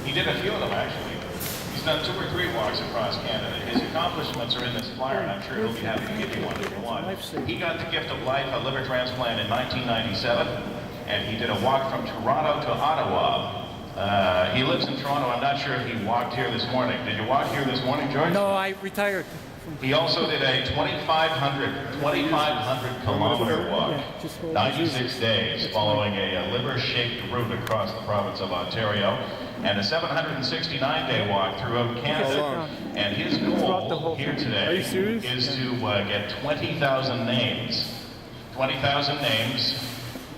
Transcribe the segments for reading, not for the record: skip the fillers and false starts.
He did a few of them, actually. He's done 2 or 3 walks across Canada. His accomplishments are in this flyer, and I'm sure he'll be happy to give you one if you want. He got the gift of life, a liver transplant, in 1997, and he did a walk from Toronto to Ottawa. He lives in Toronto. I'm not sure if he walked here this morning. Did you walk here this morning, George? No, I retired. He also did a 2,500 kilometer walk, 96 days, following a liver-shaped route across the province of Ontario, and a 769-day walk throughout Canada. And his goal here today is to get 20,000 names. 20,000 names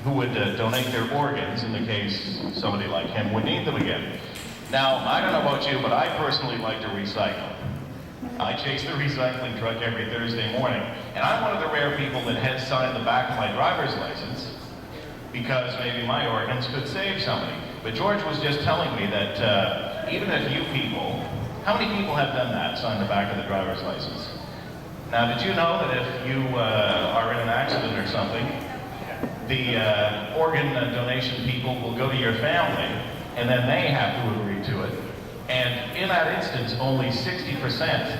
who would donate their organs in the case somebody like him would need them again. Now, I don't know about you, but I personally like to recycle. I chase the recycling truck every Thursday morning, and I'm one of the rare people that has signed the back of my driver's license because maybe my organs could save somebody. But George was just telling me that even if you people, how many people have done that, signed the back of the driver's license? Now, did you know that if you are in an accident or something, the organ donation people will go to your family, and then they have to agree to it. And in that instance, only 60%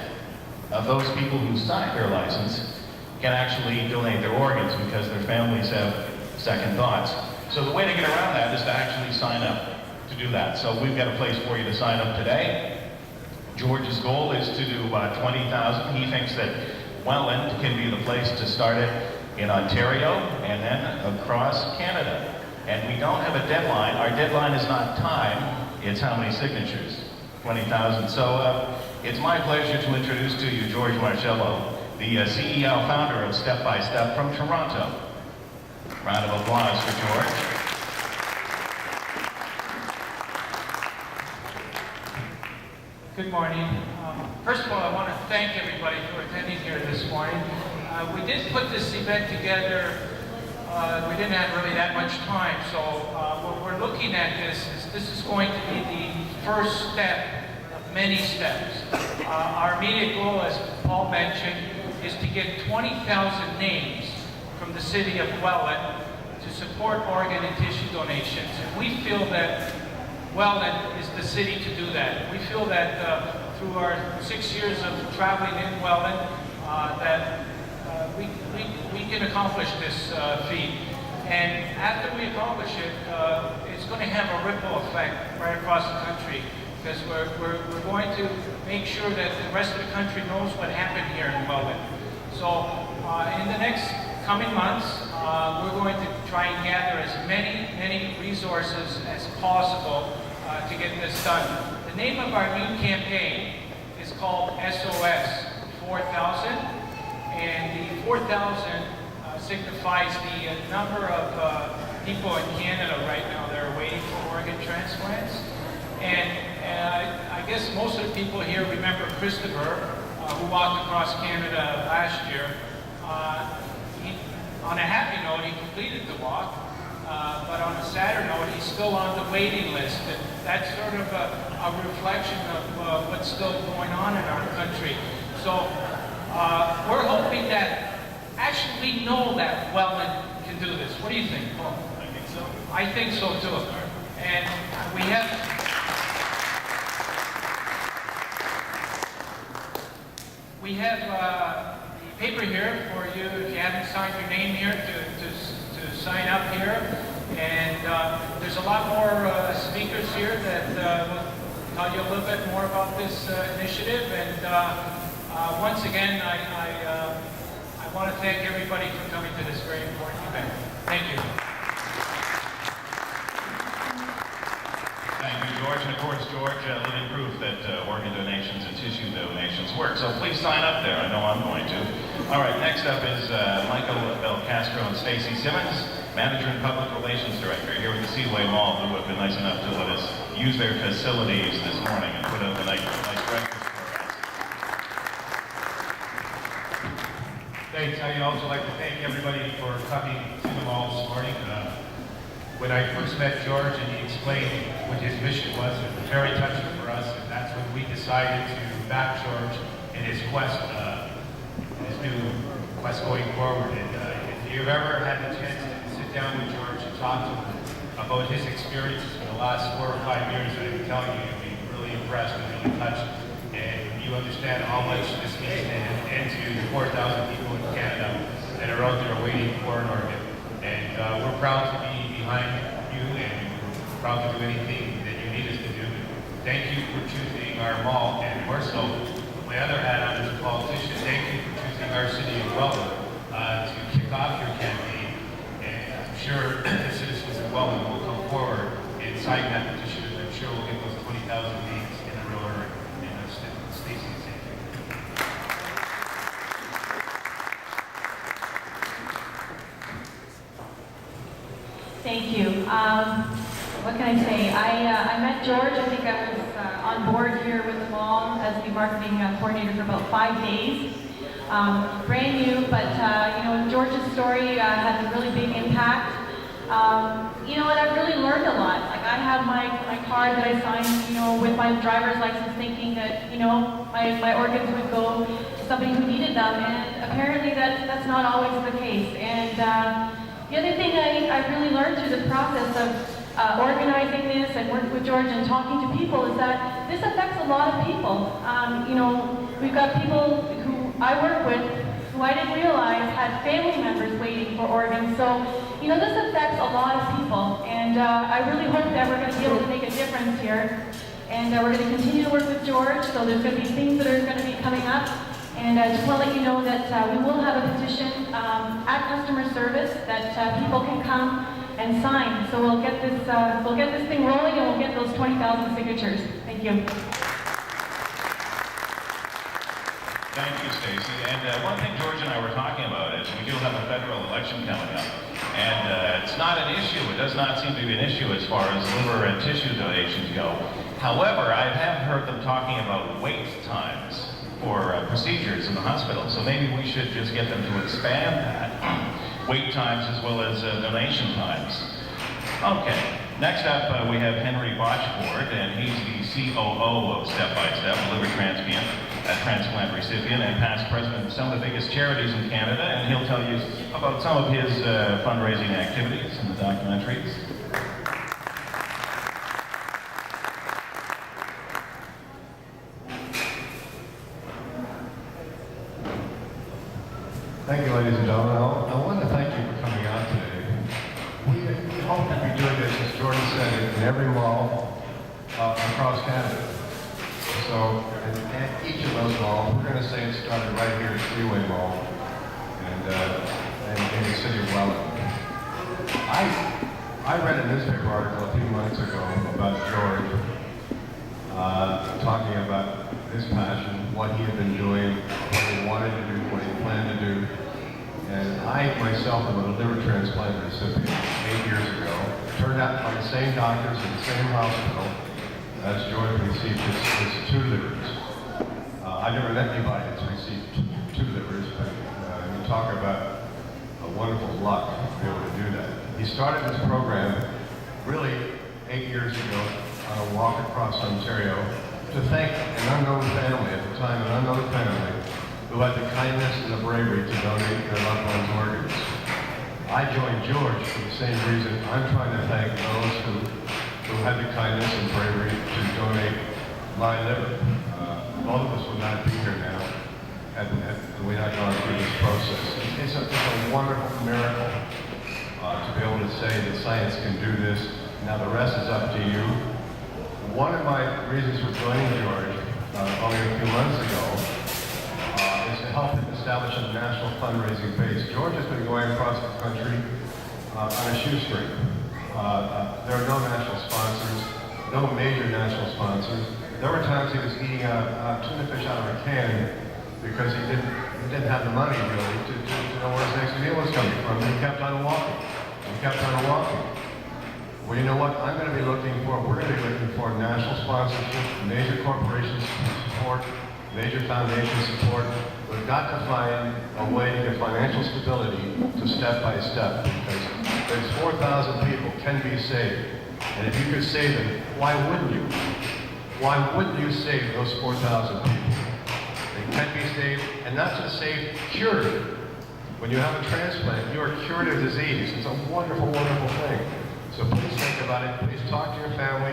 of those people who signed their license can actually donate their organs because their families have second thoughts. So the way to get around that is to actually sign up to do that. So we've got a place for you to sign up today. George's goal is to do about 20,000. He thinks that Welland can be the place to start it in Ontario and then across Canada. And we don't have a deadline. Our deadline is not time, it's how many signatures. 20,000. So it's my pleasure to introduce to you George Marcello, the CEO founder of Step by Step from Toronto. Round of applause for George. Good morning. First of all, I want to thank everybody for attending here this morning. We did put this event together. We didn't have really that much time, so what we're looking at this is going to be the first step of many steps. Our immediate goal, as Paul mentioned, is to get 20,000 names from the city of Welland to support organ and tissue donations. And we feel that Welland is the city to do that. We feel that through our 6 years of traveling in Welland, that we can accomplish this feat. And after we accomplish it, it's going to have a ripple effect right across the country, because we're going to make sure that the rest of the country knows what happened here in Welland. So in the next coming months, we're going to try and gather as many resources as possible to get this done. The name of our new campaign is called SOS4000, and the 4,000 signifies the number of people in Canada right now that are waiting for organ transplants. And I guess most of the people here remember Christopher, who walked across Canada last year. On a happy note, he completed the walk, but on a sadder note, he's still on the waiting list. And that's sort of a reflection of what's still going on in our country. So we're hoping that, actually we know that Welland can do this. What do you think, Paul? I think so. I think so too. And we have the paper here for you if you haven't signed your name here to sign up here. And there's a lot more speakers here that will tell you a little bit more about this initiative. And once again, I want to thank everybody for coming to this very important event. Thank you. Thank you, George. And of course, George, living proof that organ donations and tissue donations work. So please sign up there. I know I'm going to. All right, next up is Michael Belcastro and Stacy Simmons, Manager and Public Relations Director here at the Seaway Mall, who have been nice enough to let us use their facilities this morning and put up a nice breakfast for us. Thanks. I'd also like to thank everybody for coming to the mall this morning. When I first met George and he explained what his mission was, it was very touching for us, and that's when we decided to back George in his quest, his new quest going forward. And if you've ever had the chance to sit down with George and talk to him, about his experiences for the last 4 or 5 years. And I can tell you, you'll be really impressed and really touched. And you understand how much this means to him and to the 4,000 people in Canada that are out there waiting for an organ. And we're proud to be behind you, and we're proud to do anything that you need us to do. Thank you for choosing our mall, and more so, my other hat on as a politician, thank you for choosing our city of Welland to kick off your campaign. And I'm sure the citizens of Welland will come forward and sign that petition, and I'm sure we'll get those 20,000 names in a real order. And Stacey, thank you. Thank you. What can I say? I met George. I think I was on board here with the mall as the marketing coordinator for about 5 days. Brand new, but George's story had a really big impact. And I've really learned a lot. Like, I have my card that I signed, with my driver's license, thinking that my organs would go to somebody who needed them, and apparently that's not always the case. And the other thing I really learned through the process of organizing this and working with George and talking to people is that this affects a lot of people. We've got people who I work with who I didn't realize had family members waiting for organs. So, this affects a lot of people. And I really hope that we're going to be able to make a difference here. And we're going to continue to work with George. So there's going to be things that are going to be coming up. And I just want to let you know that we will have a petition at customer service that people can come and sign. So we'll get this thing rolling, and we'll get those 20,000 signatures. Thank you. Thank you, Stacey. And one thing George and I were talking about is we do have a federal election coming up. And it's not an issue. It does not seem to be an issue as far as liver and tissue donations go. However, I have heard them talking about wait times for procedures in the hospital. So maybe we should just get them to expand that. Wait times as well as donation times. Okay, next up we have Henry Botchford, and he's the COO of Step by Step, a liver transplant recipient and past president of some of the biggest charities in Canada, and he'll tell you about some of his fundraising activities in the documentaries. Thank you, ladies and gentlemen. I want to thank you for coming out today. We hope to be doing this, as Jordan said, in every mall across Canada. So, at each of those malls, we're going to say it started right here at Freeway Mall and in the city of Welland. I read a newspaper article a few months ago about George talking about his passion, what he had been doing, what he wanted to do, what he planned to do. And I myself am a liver transplant recipient 8 years ago. Turned out by the same doctors in the same hospital as George received his 2 livers. I've never met anybody that's received 2 livers, but you talk about a wonderful luck to be able to do that. He started this program really 8 years ago on a walk across Ontario to thank an unknown family at the time, an unknown family who had the kindness and the bravery to donate their loved ones' organs. I joined George for the same reason. I'm trying to thank those who had the kindness and bravery to donate my liver. Both of us would not be here now had we not gone through this process. It's a wonderful miracle to be able to say that science can do this. Now the rest is up to you. One of my reasons for joining George only a few months ago is to help him establish a national fundraising base. George has been going across the country on a shoestring. There are no national sponsors, no major national sponsors. There were times he was eating tuna fish out of a can because he didn't have the money really to know where his next meal was coming from. And he kept on walking. He kept on walking. Well, you know what? We're going to be looking for national sponsorship, major corporations support, major foundation support. We've got to find a way to get financial stability to step by step, because there's 4,000 people can be saved. And if you could save them, why wouldn't you? Why wouldn't you save those 4,000 people? They can be saved, and not just saved, cured. When you have a transplant, you are cured of disease. It's a wonderful, wonderful thing. So please think about it. Please talk to your family.